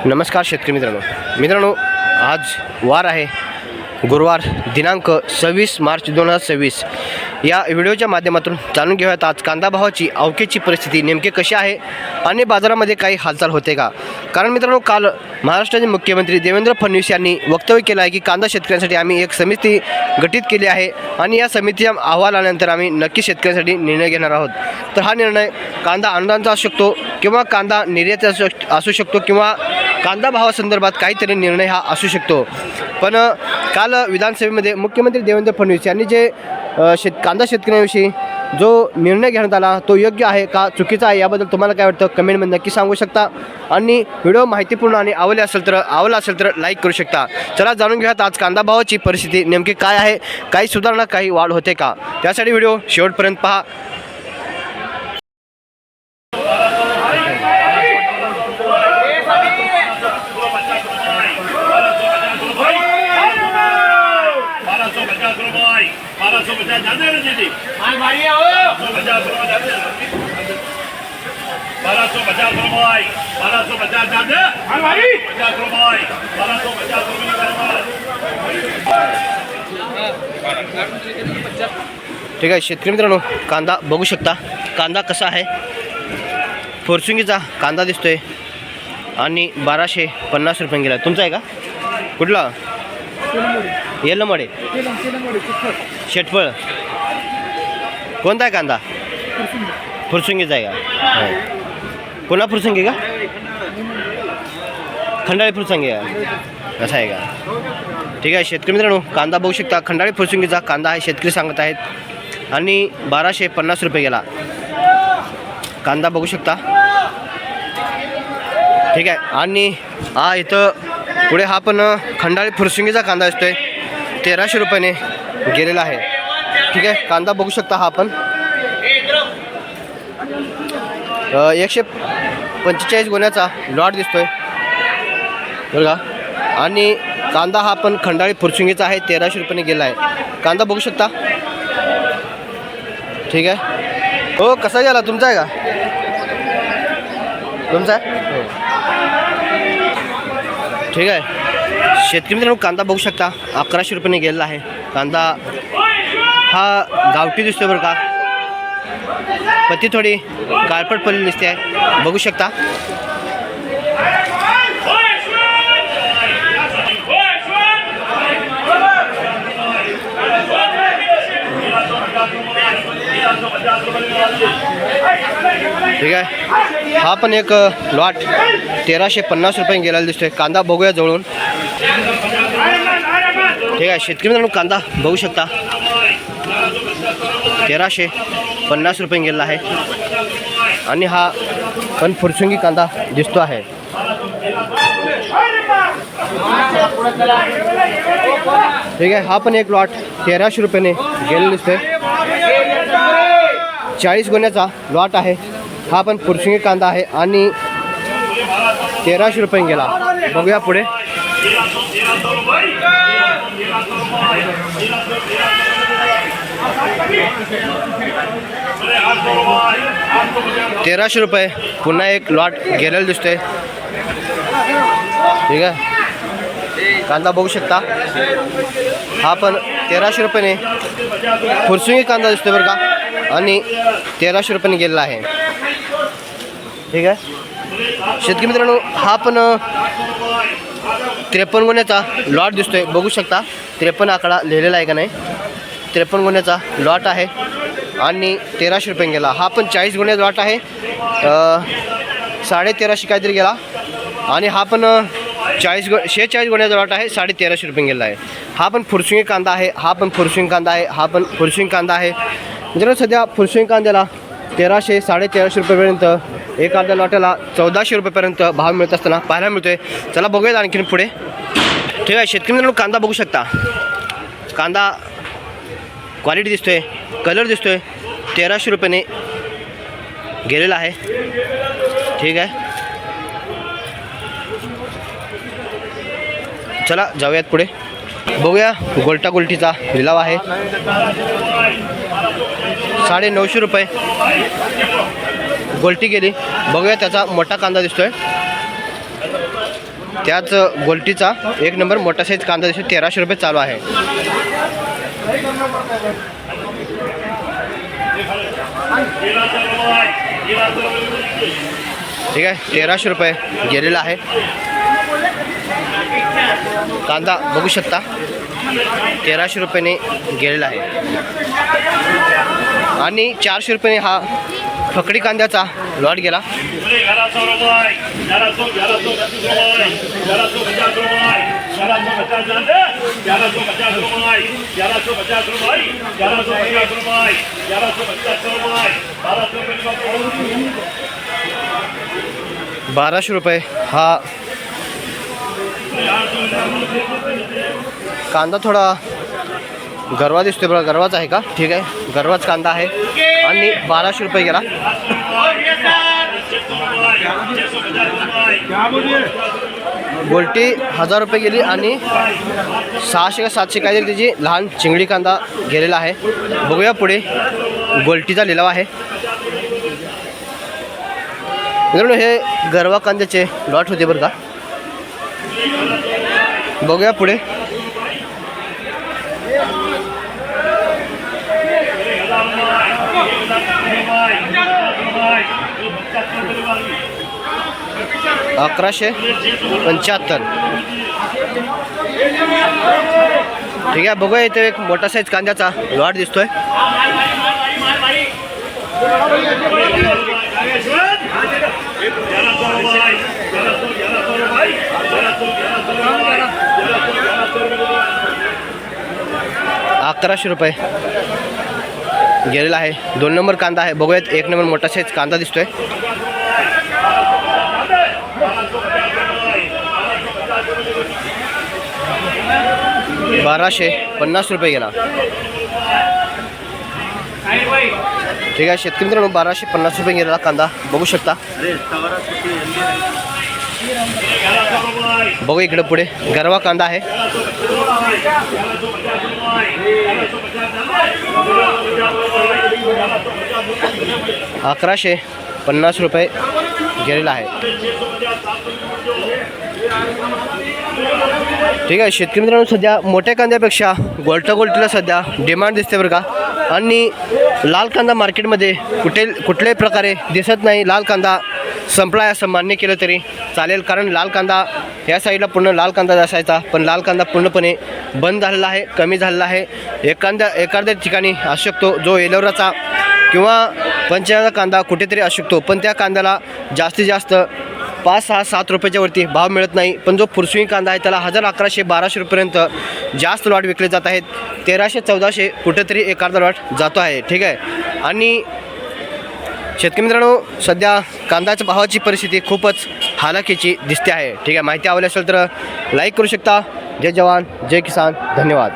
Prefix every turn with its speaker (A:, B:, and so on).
A: नमस्कार शेतकरी मित्रांनो, आज वार आहे गुरुवार दिनांक 26 मार्च 2026। या व्हिडिओच्या माध्यमातून जाणून घेऊयात आज कांदा भावाची अवकेची परिस्थिती नेमकी कशी आहे आणि बाजारामध्ये काही हालचाल होते का। कारण मित्रांनो, काल महाराष्ट्राचे मुख्यमंत्री देवेंद्र फडणवीस यांनी वक्तव्य केलं आहे की कांदा शेतकऱ्यांसाठी आम्ही एक समिती गठीत केली आहे आणि या समितीच्या अहवालानंतर आम्ही नक्की शेतकऱ्यांसाठी निर्णय घेणार आहोत। तर हा निर्णय कांदा अनुदानाचा असू शकतो किंवा कांदा निर्यातीचा असू शकतो किंवा कांदा भावासंदर्भात काहीतरी निर्णय हा असू शकतो। पण काल विधानसभेमध्ये मुख्यमंत्री देवेंद्र फडणवीस यांनी जे कांदा शेतकऱ्यांविषयी जो निर्णय घेण्यात आला तो योग्य आहे का चुकीचा आहे याबद्दल तुम्हाला काय वाटतं कमेंटमध्ये नक्की सांगू शकता आणि व्हिडिओ माहितीपूर्ण आणि आवडला असेल तर लाईक करू शकता। चला जाणून घेऊयात आज कांदा भावाची परिस्थिती नेमकी काय आहे, काही सुधारणा काही वाढ होते का, त्यासाठी व्हिडिओ शेवटपर्यंत पहा। ठीक आहे शेतकरी मित्रांनो, कांदा बघू शकता। कांदा कसा आहे, फॉर्च्युनचा कांदा दिसतोय आणि 1250 रुपये गेला। तुमचा आहे का? कुठला? येल्लमडे शेटफळ कोणता आहे कांदा? फुरसुंगीचा आहे का? पुन्हा फुरसुंगी का? खंडाळी फुरसुंगी आहे असं आहे का? ठीक आहे शेतकरी मित्रांनो, कांदा बघू शकता। खंडाळी फुरसुंगीचा कांदा आहे, शेतकरी सांगत आहेत आणि 1250 रुपये गेला कांदा बघू शकता। ठीक आहे आणि हा इथं पुढे हा पण खंडाळी फुरसुंगीचा कांदा असतोय 1300 रुपयाने गेलेला आहे। ठीक आहे, कांदा बघू शकता। हा पण 145 गुण्याचा लॉट दिसतोय बघा आणि कांदा हा पण खंडाळी फुरसुंगीचा आहे, 1300 रुपयाने गेला आहे कांदा बघू शकता। ठीक आहे, हो कसा गेला? तुमचा आहे का? तुमचा आहे? हो ठीक आहे शेतकरी मित्रांनो, कांदा बघू शकता 1100 रुपयाने गेलेला आहे कांदा। हा गावठी दिसतोय बरं का, पत्ती थोडी काळपट पडलेली दिसते आहे बघू शकता। ठीक आहे, हा पण एक लॉट 1350 रुपये गेलेला दिसतोय कांदा बघूया जवळून। ठीक आहे शेतकरी मित्रांनो, कांदा बघू शकता 1350 रुपये गेलेला आहे आणि हा पण फुरसुंगी कांदा दिसतो आहे। ठीक आहे, हा पण एक लॉट 1300 रुपयाने गेलेला दिसतोय, 40 गुण्याचा लॉट आहे। हा पण फुरसुंगी कांदा आहे आणि 1300 रुपये गेला। बघूया पुढे। ₹1300 रुपये पुन्हा एक लॉट गेलेला दिसतोय। ठीक आहे, कांदा बघू शकता। हा पण 1300 रुपयाने फुरसुंगी कांदा दिसतोय बरं का आणि 1300 रुपयाने गेलेला आहे। ठीक आहे शेतकरी मित्रांनो, हा पण 53 गुण्याचा लॉट दिसतोय बघू शकता। 53 आकडा लिहिलेला आहे का नाही, 53 गुण्याचा लॉट आहे आणि 1300 रुपये गेला। हा पण 40 गुण्याचा लॉट आहे, 1350 काहीतरी गेला आणि हा पण 46 गुण्याचा लॉट आहे, 1350 रुपये गेला आहे। हा पण फुरसुंगी कांदा आहे, हा पण फुरसुंगी कांदा आहे, हा पण फुरसुंगी कांदा आहे। मित्रांनो, सध्या फुरसुंगी कांद्याला 1300 1350 रुपयेपर्यंत, एक अर्ध्या लॉटाला 1400 रुपयेपर्यंत भाव मिळत असताना पाहायला मिळतोय। चला बघूयात आणखीन पुढे। ठीक आहे शेतकरी मित्रांनो, कांदा बघू शकता। कांदा क्वालिटी दिसतोय, कलर दिसतोय, 1300 रुपयाने गेलेला आहे। ठीक आहे, चला जाऊयात पुढे बघूया। गोल्टा गोल्टीचा लिलाव आहे 950 रुपये गोल्टी गेली। बघूया त्याचा मोठा कांदा दिसतोय त्याच गोल्टीचा 1 नंबर मोठा साईज कांदा दिसतो 1300 रुपये चालू आहे. ठीक आहे 1300 रुपये गेलेला आहे. कांदा बघू शकता 1300 रुपयाने गेलेला आहे. आणि 400 रुपयाने हा फकडी कांद्याचा लॉट गेला. ₹1200 हा कांदा थोडा गरवा दिसतोय बघा. गरवाच आहे का? ठीक आहे गरवाच कांदा आहे आणि 1200 रुपये गेला. गोल्टी 1000 रुपये गेली आणि 600 का 700 काहीतरी त्याची लहान चिंगडी कांदा गेलेला आहे. बघूया पुढे गोल्टीचा लिलाव आहे. मित्रांनो हे गरवा कांद्याचे लॉट होते बरं का. बघूया पुढे. $1175. ठीक आहे बघूया इथे एक मोठा साईज कांद्याचा लॉट दिसतोय. ₹1100 गेलेला आहे. 2 नंबर कांदा आहे. बघूयात 1 नंबर मोठा साईज कांदा दिसतोय. ₹1250 गेला. ठीक आहे शेतकरी मित्रांनो ₹1250 गेलेला कांदा बघू शकता. बघू इकडे पुढे गरवा कांदा आहे. ₹1150 गेलेला आहे. ठीक आहे शेतकरी मित्रांनो सध्या मोठ्या कांद्यापेक्षा गोल्टीला सध्या डिमांड दिसते बरं का. आणि लाल कांदा मार्केटमध्ये कुठल्याही प्रकारे दिसत नाही. लाल कांदा संपला आहे असं मान्य केलं तरी चालेल, कारण लाल कांदा या साईडला पूर्ण लाल कांदा असायचा, पण लाल कांदा पूर्णपणे बंद झालेला आहे, कमी झालेला आहे. एखाद्या ठिकाणी असू शकतो जो एलोराचा किंवा पंचनाचा कांदा कुठेतरी असू शकतो, पण त्या कांद्याला जास्तीत जास्त 5, 6, 7 रुपयाच्या वरती भाव मिळत नाही. पण जो फुरसुई कांदा आहे त्याला 1000, 1100, 1200 रुपयेपर्यंत जास्त लॉट विकले जात आहेत. 1300, 1400 कुठेतरी एखादा लॉट जातो आहे. ठीक आहे. आणि शेतकरी मित्रांनो सध्या कांद्याच्या भावाची परिस्थिती खूपच हालाकीची दिसते आहे. ठीक आहे. माहिती आवडली असेल तर लाईक करू शकता. जय जवान जय किसान. धन्यवाद.